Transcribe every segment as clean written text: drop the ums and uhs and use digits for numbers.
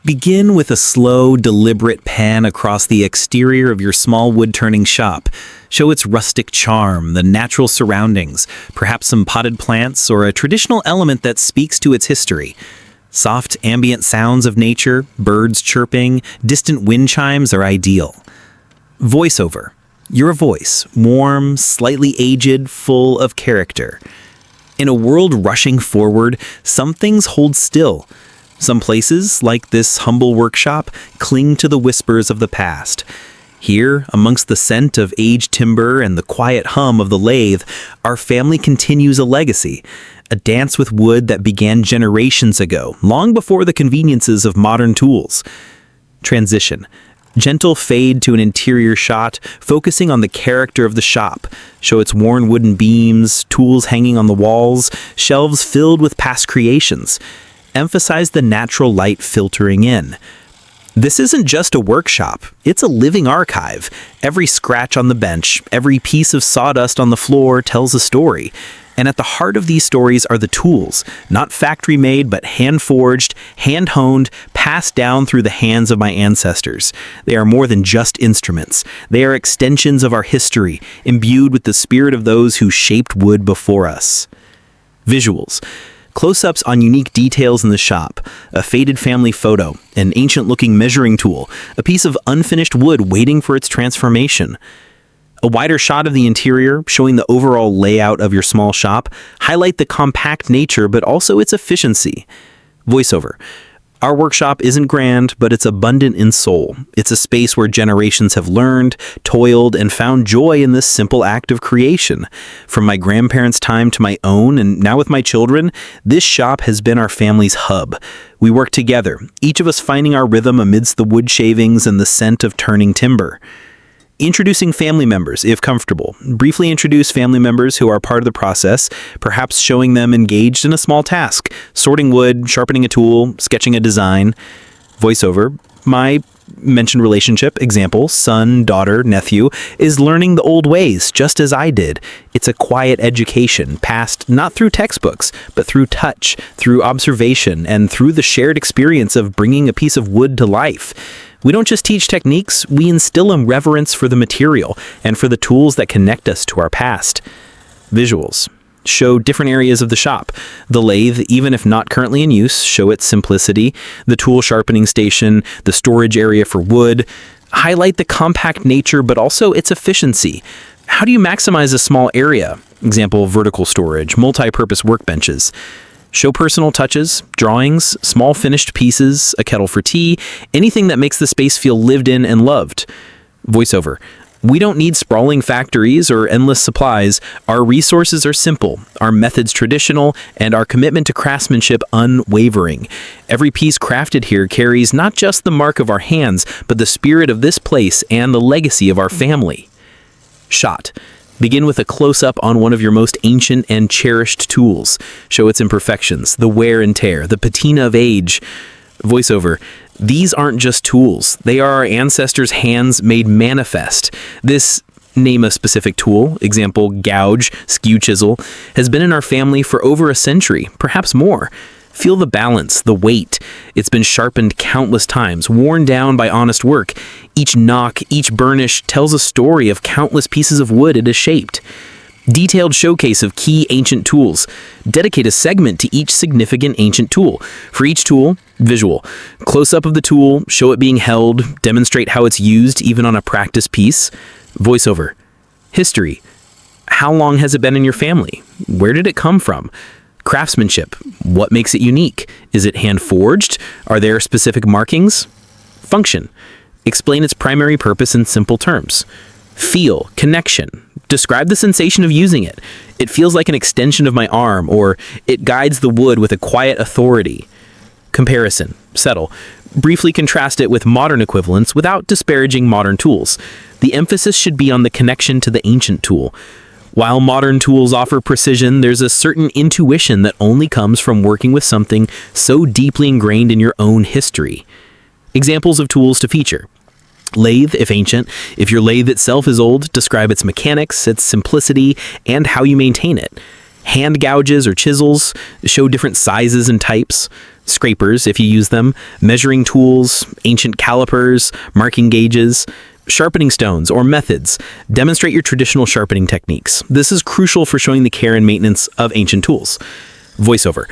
Begin with a slow, deliberate pan across the exterior of your small wood-turning shop. Show its rustic charm, the natural surroundings, perhaps some potted plants or a traditional element that speaks to its history. Soft ambient sounds of nature, birds chirping, distant wind chimes are ideal. Voiceover. You're a voice, warm, slightly aged, full of character. In a world rushing forward, some things hold still. Some places, like this humble workshop, cling to the whispers of the past. Here, amongst the scent of aged timber and the quiet hum of the lathe, our family continues a legacy, a dance with wood that began generations ago, long before the conveniences of modern tools. Transition. Gentle fade to an interior shot, focusing on the character of the shop. Show its worn wooden beams, tools hanging on the walls, shelves filled with past creations. Emphasize the natural light filtering in. This isn't just a workshop, it's a living archive. Every scratch on the bench, every piece of sawdust on the floor tells a story. And at the heart of these stories are the tools, not factory-made but hand-forged, hand-honed, passed down through the hands of my ancestors. They are more than just instruments. They are extensions of our history, imbued with the spirit of those who shaped wood before us. Visuals. Close-ups on unique details in the shop, a faded family photo, an ancient-looking measuring tool, a piece of unfinished wood waiting for its transformation. A wider shot of the interior, showing the overall layout of your small shop, highlight the compact nature but also its efficiency. Voiceover. Our workshop isn't grand, but it's abundant in soul. It's a space where generations have learned, toiled, and found joy in this simple act of creation. From my grandparents' time to my own, and now with my children, this shop has been our family's hub. We work together, each of us finding our rhythm amidst the wood shavings and the scent of turning timber. Introducing family members, if comfortable. Briefly introduce family members who are part of the process, perhaps showing them engaged in a small task, sorting wood, sharpening a tool, sketching a design. Voiceover. My mentioned relationship, example, son, daughter, nephew, is learning the old ways, just as I did. It's a quiet education, passed not through textbooks, but through touch, through observation, and through the shared experience of bringing a piece of wood to life. We don't just teach techniques, we instill a reverence for the material and for the tools that connect us to our past. Visuals. Show different areas of the shop. The lathe, even if not currently in use, show its simplicity. The tool sharpening station, the storage area for wood. Highlight the compact nature, but also its efficiency. How do you maximize a small area? Example, vertical storage, multi-purpose workbenches. Show personal touches, drawings, small finished pieces, a kettle for tea, anything that makes the space feel lived in and loved. Voiceover. We don't need sprawling factories or endless supplies. Our resources are simple, our methods traditional, and our commitment to craftsmanship unwavering. Every piece crafted here carries not just the mark of our hands, but the spirit of this place and the legacy of our family. Shot. Begin with a close-up on one of your most ancient and cherished tools. Show its imperfections, the wear and tear, the patina of age. Voiceover. These aren't just tools. They are our ancestors' hands made manifest. This name a specific tool, example, gouge, skew chisel, has been in our family for over a century, perhaps more. Feel the balance, the weight. It's been sharpened countless times, worn down by honest work. Each knock, each burnish tells a story of countless pieces of wood it has shaped. Detailed showcase of key ancient tools. Dedicate a segment to each significant ancient tool. For each tool, visual. Close-up of the tool, show it being held, demonstrate how it's used even on a practice piece. Voiceover. History. How long has it been in your family? Where did it come from? Craftsmanship. What makes it unique? Is it hand-forged? Are there specific markings? Function. Explain its primary purpose in simple terms. Feel. Connection. Describe the sensation of using it. It feels like an extension of my arm, or it guides the wood with a quiet authority. Comparison. Settle. Briefly contrast it with modern equivalents without disparaging modern tools. The emphasis should be on the connection to the ancient tool. While modern tools offer precision, there's a certain intuition that only comes from working with something so deeply ingrained in your own history. Examples of tools to feature. Lathe, if ancient. If your lathe itself is old, describe its mechanics, its simplicity, and how you maintain it. Hand gouges or chisels show different sizes and types. scrapers if you use them, measuring tools, ancient calipers, marking gauges, sharpening stones, or methods. Demonstrate your traditional sharpening techniques. This is crucial for showing the care and maintenance of ancient tools. Voiceover.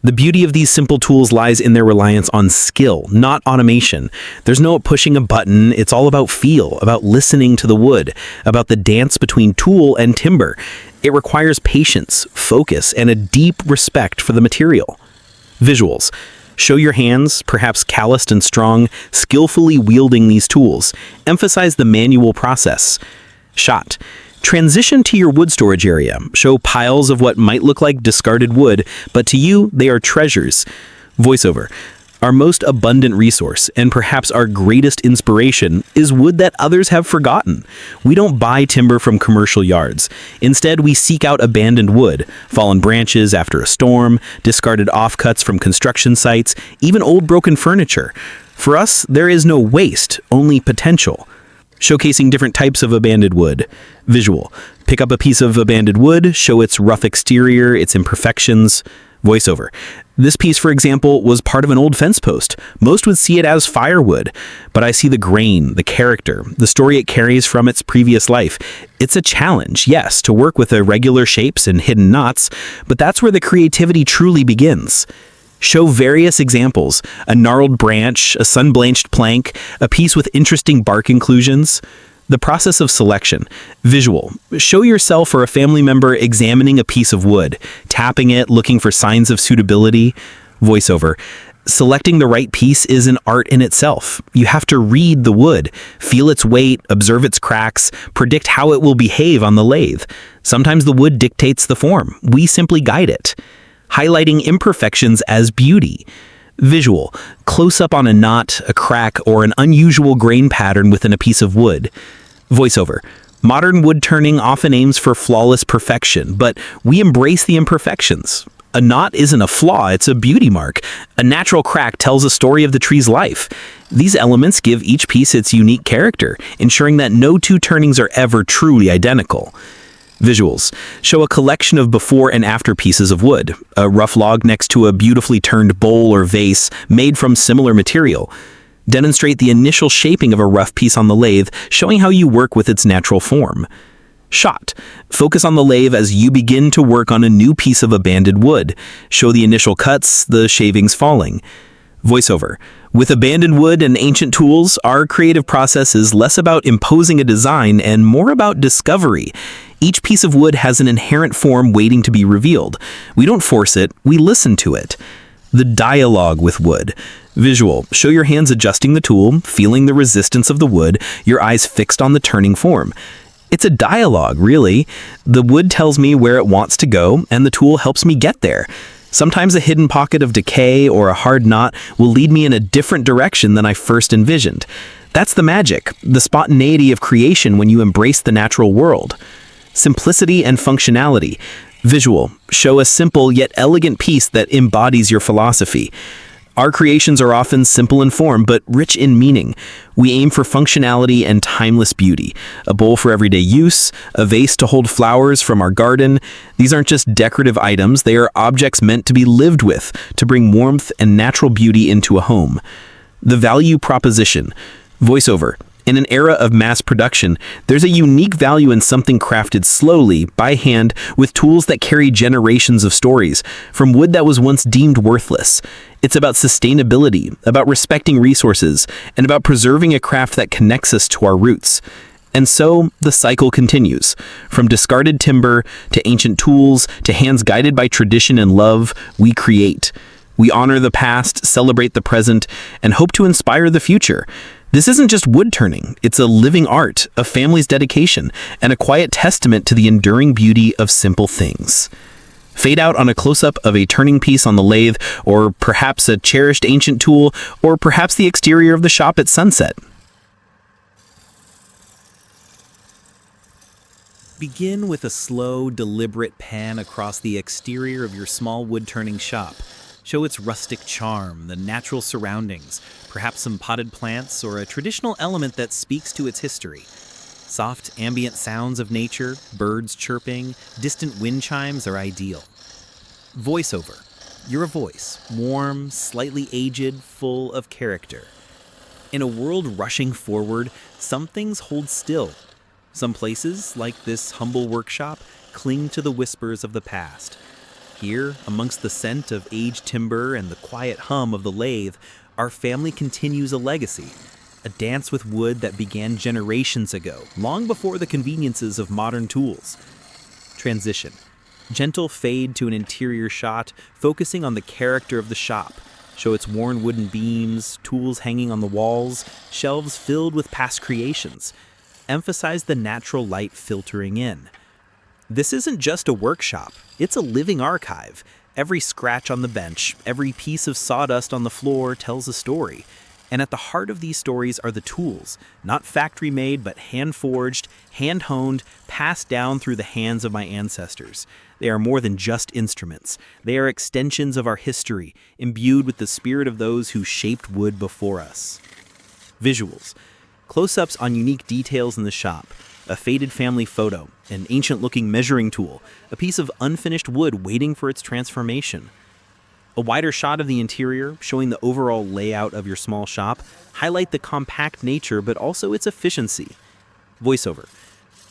The beauty of these simple tools lies in their reliance on skill, not automation. There's no pushing a button, it's all about feel, about listening to the wood, about the dance between tool and timber. It requires patience, focus, and a deep respect for the material. Visuals. Show your hands, perhaps calloused and strong, skillfully wielding these tools. Emphasize the manual process. Shot. Transition to your wood storage area. Show piles of what might look like discarded wood, but to you, they are treasures. Voiceover. Our most abundant resource, and perhaps our greatest inspiration, is wood that others have forgotten. We don't buy timber from commercial yards. Instead, we seek out abandoned wood, fallen branches after a storm, discarded offcuts from construction sites, even old broken furniture. For us, there is no waste, only potential. Showcasing different types of abandoned wood. Visual. Pick up a piece of abandoned wood, show its rough exterior, its imperfections. Voiceover. This piece, for example, was part of an old fence post. Most would see it as firewood, but I see the grain, the character, the story it carries from its previous life. It's a challenge, yes, to work with irregular shapes and hidden knots, but that's where the creativity truly begins. Show various examples, a gnarled branch, a sun-blanched plank, a piece with interesting bark inclusions. The process of selection. Visual. Show yourself or a family member examining a piece of wood, tapping it, looking for signs of suitability. Voiceover. Selecting the right piece is an art in itself. You have to read the wood, feel its weight, observe its cracks, predict how it will behave on the lathe. Sometimes the wood dictates the form. We simply guide it. Highlighting imperfections as beauty. Visual. Close up on a knot, a crack, or an unusual grain pattern within a piece of wood. Voiceover. Modern wood turning often aims for flawless perfection, but we embrace the imperfections. A knot isn't a flaw, it's a beauty mark. A natural crack tells a story of the tree's life. These elements give each piece its unique character, ensuring that no two turnings are ever truly identical. Visuals. Show a collection of before and after pieces of wood, a rough log next to a beautifully turned bowl or vase made from similar material. Demonstrate the initial shaping of a rough piece on the lathe, showing how you work with its natural form. Shot. Focus on the lathe as you begin to work on a new piece of abandoned wood. Show the initial cuts, the shavings falling. Voiceover. With abandoned wood and ancient tools, our creative process is less about imposing a design and more about discovery. Each piece of wood has an inherent form waiting to be revealed. We don't force it, we listen to it. The dialogue with wood. Visual. Show your hands adjusting the tool, feeling the resistance of the wood, your eyes fixed on the turning form. It's a dialogue, really. The wood tells me where it wants to go, and the tool helps me get there. Sometimes a hidden pocket of decay or a hard knot will lead me in a different direction than I first envisioned. That's the magic, the spontaneity of creation when you embrace the natural world. Simplicity and functionality. Visual. Show a simple yet elegant piece that embodies your philosophy. Our creations are often simple in form, but rich in meaning. We aim for functionality and timeless beauty. A bowl for everyday use, a vase to hold flowers from our garden. These aren't just decorative items, they are objects meant to be lived with, to bring warmth and natural beauty into a home. The value proposition. Voiceover. In an era of mass production, there's a unique value in something crafted slowly, by hand, with tools that carry generations of stories, from wood that was once deemed worthless. It's about sustainability, about respecting resources, and about preserving a craft that connects us to our roots. And so, the cycle continues. From discarded timber, to ancient tools, to hands guided by tradition and love, we create. We honor the past, celebrate the present, and hope to inspire the future. This isn't just wood turning, it's a living art, a family's dedication, and a quiet testament to the enduring beauty of simple things. Fade out on a close-up of a turning piece on the lathe, or perhaps a cherished ancient tool, or perhaps the exterior of the shop at sunset. Begin with a slow, deliberate pan across the exterior of your small wood-turning shop. Show its rustic charm, the natural surroundings, perhaps some potted plants or a traditional element that speaks to its history. Soft, ambient sounds of nature, birds chirping, distant wind chimes are ideal. Voiceover. You're a voice, warm, slightly aged, full of character. In a world rushing forward, some things hold still. Some places, like this humble workshop, cling to the whispers of the past. Here, amongst the scent of aged timber and the quiet hum of the lathe, our family continues a legacy. A dance with wood that began generations ago, long before the conveniences of modern tools. Transition. Gentle fade to an interior shot, focusing on the character of the shop. Show its worn wooden beams, tools hanging on the walls, shelves filled with past creations. Emphasize the natural light filtering in. This isn't just a workshop, it's a living archive. Every scratch on the bench, every piece of sawdust on the floor tells a story. And at the heart of these stories are the tools, not factory-made, but hand-forged, hand-honed, passed down through the hands of my ancestors. They are more than just instruments. They are extensions of our history, imbued with the spirit of those who shaped wood before us. Visuals. Close-ups on unique details in the shop. A faded family photo, an ancient-looking measuring tool, a piece of unfinished wood waiting for its transformation. A wider shot of the interior, showing the overall layout of your small shop, highlight the compact nature but also its efficiency. Voiceover.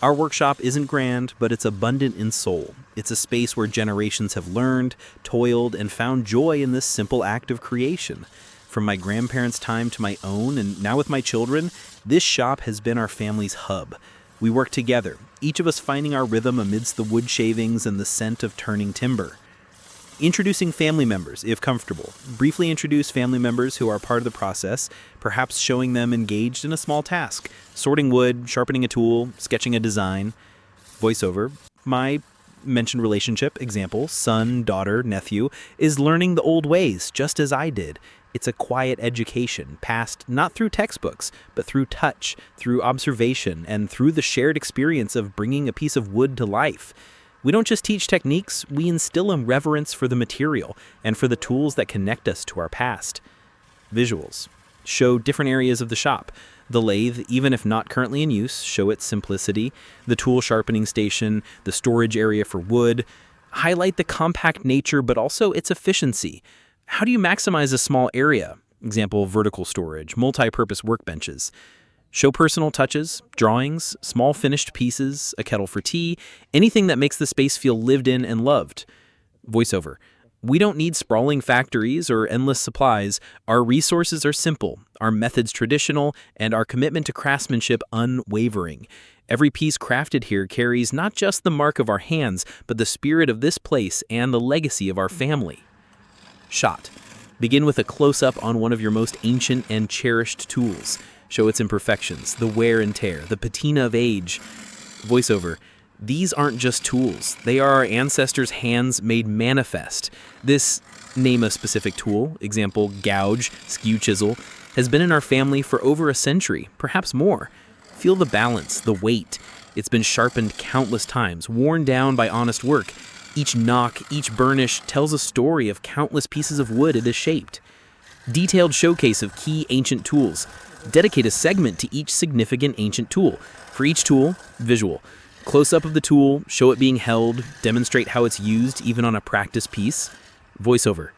Our workshop isn't grand, but it's abundant in soul. It's a space where generations have learned, toiled, and found joy in this simple act of creation. From my grandparents' time to my own, and now with my children, this shop has been our family's hub. We work together, each of us finding our rhythm amidst the wood shavings and the scent of turning timber. Introducing family members, if comfortable. Briefly introduce family members who are part of the process, perhaps showing them engaged in a small task, sorting wood, sharpening a tool, sketching a design. Voiceover. My mentioned relationship, example, son, daughter, nephew, is learning the old ways, just as I did. It's a quiet education, passed not through textbooks, but through touch, through observation, and through the shared experience of bringing a piece of wood to life. We don't just teach techniques, we instill a reverence for the material and for the tools that connect us to our past. Visuals. Show different areas of the shop. The lathe, even if not currently in use, show its simplicity. The tool sharpening station, the storage area for wood. Highlight the compact nature but also its efficiency. How do you maximize a small area? Example, vertical storage, multi-purpose workbenches. Show personal touches, drawings, small finished pieces, a kettle for tea, anything that makes the space feel lived in and loved. Voiceover. We don't need sprawling factories or endless supplies. Our resources are simple, our methods traditional, and our commitment to craftsmanship unwavering. Every piece crafted here carries not just the mark of our hands, but the spirit of this place and the legacy of our family. Shot. Begin with a close-up on one of your most ancient and cherished tools. Show its imperfections, the wear and tear, the patina of age. Voiceover. These aren't just tools. They are our ancestors' hands made manifest. This name a specific tool, example, gouge, skew chisel, has been in our family for over a century, perhaps more. Feel the balance, the weight. It's been sharpened countless times, worn down by honest work. Each knock, each burnish tells a story of countless pieces of wood it has shaped. Detailed showcase of key ancient tools. Dedicate a segment to each significant ancient tool. For each tool, visual. Close-up of the tool, show it being held, demonstrate how it's used even on a practice piece. Voiceover.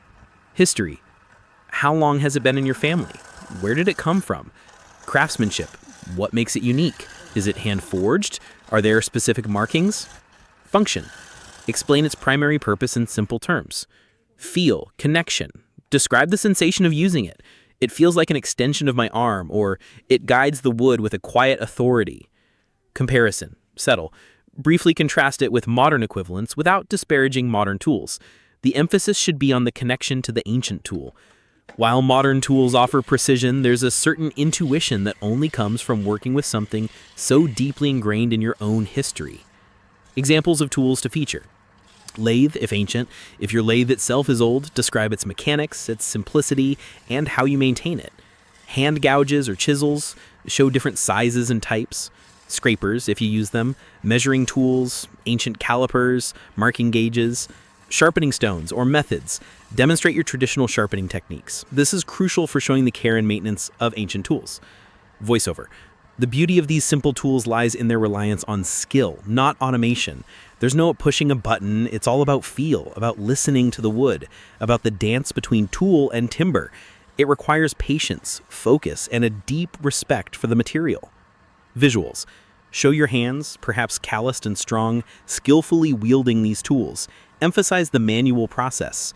History. How long has it been in your family? Where did it come from? Craftsmanship. What makes it unique? Is it hand-forged? Are there specific markings? Function. Explain its primary purpose in simple terms. Feel, connection. Describe the sensation of using it. It feels like an extension of my arm, or it guides the wood with a quiet authority. Comparison. Settle. Briefly contrast it with modern equivalents without disparaging modern tools. The emphasis should be on the connection to the ancient tool. While modern tools offer precision, there's a certain intuition that only comes from working with something so deeply ingrained in your own history. Examples of tools to feature. Lathe, if ancient. If your lathe itself is old, describe its mechanics, its simplicity, and how you maintain it. Hand gouges or chisels, show different sizes and types. Scrapers, if you use them. Measuring tools, ancient calipers, marking gauges. Sharpening stones or methods. Demonstrate your traditional sharpening techniques. This is crucial for showing the care and maintenance of ancient tools. Voiceover. The beauty of these simple tools lies in their reliance on skill, not automation. There's no pushing a button, it's all about feel, about listening to the wood, about the dance between tool and timber. It requires patience, focus, and a deep respect for the material. Visuals. Show your hands, perhaps calloused and strong, skillfully wielding these tools. Emphasize the manual process.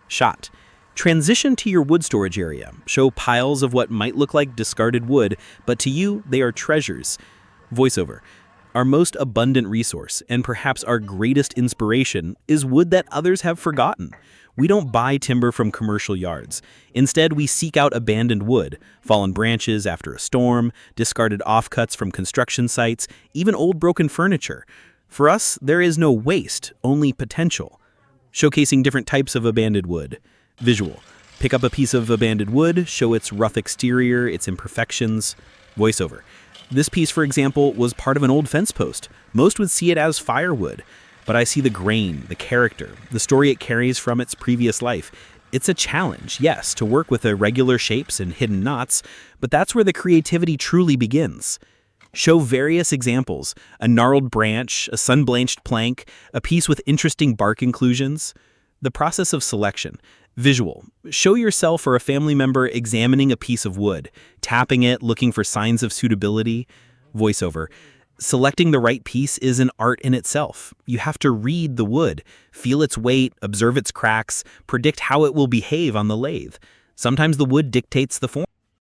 Shot. Transition to your wood storage area. Show piles of what might look like discarded wood, but to you, they are treasures. Voiceover. Our most abundant resource, and perhaps our greatest inspiration, is wood that others have forgotten. We don't buy timber from commercial yards. Instead, we seek out abandoned wood, fallen branches after a storm, discarded offcuts from construction sites, even old broken furniture. For us, there is no waste, only potential. Showcasing different types of abandoned wood. Visual. Pick up a piece of abandoned wood, show its rough exterior, its imperfections. Voiceover. This piece, for example, was part of an old fence post. Most would see it as firewood, but I see the grain, the character, the story it carries from its previous life. It's a challenge, yes, to work with irregular shapes and hidden knots, but that's where the creativity truly begins. Show various examples: a gnarled branch, a sun-blanched plank, a piece with interesting bark inclusions. The process of selection. Visual. Show yourself or a family member examining a piece of wood, tapping it, looking for signs of suitability. Voiceover. Selecting the right piece is an art in itself. You have to read the wood, feel its weight, observe its cracks, predict how it will behave on the lathe. Sometimes the wood dictates the form.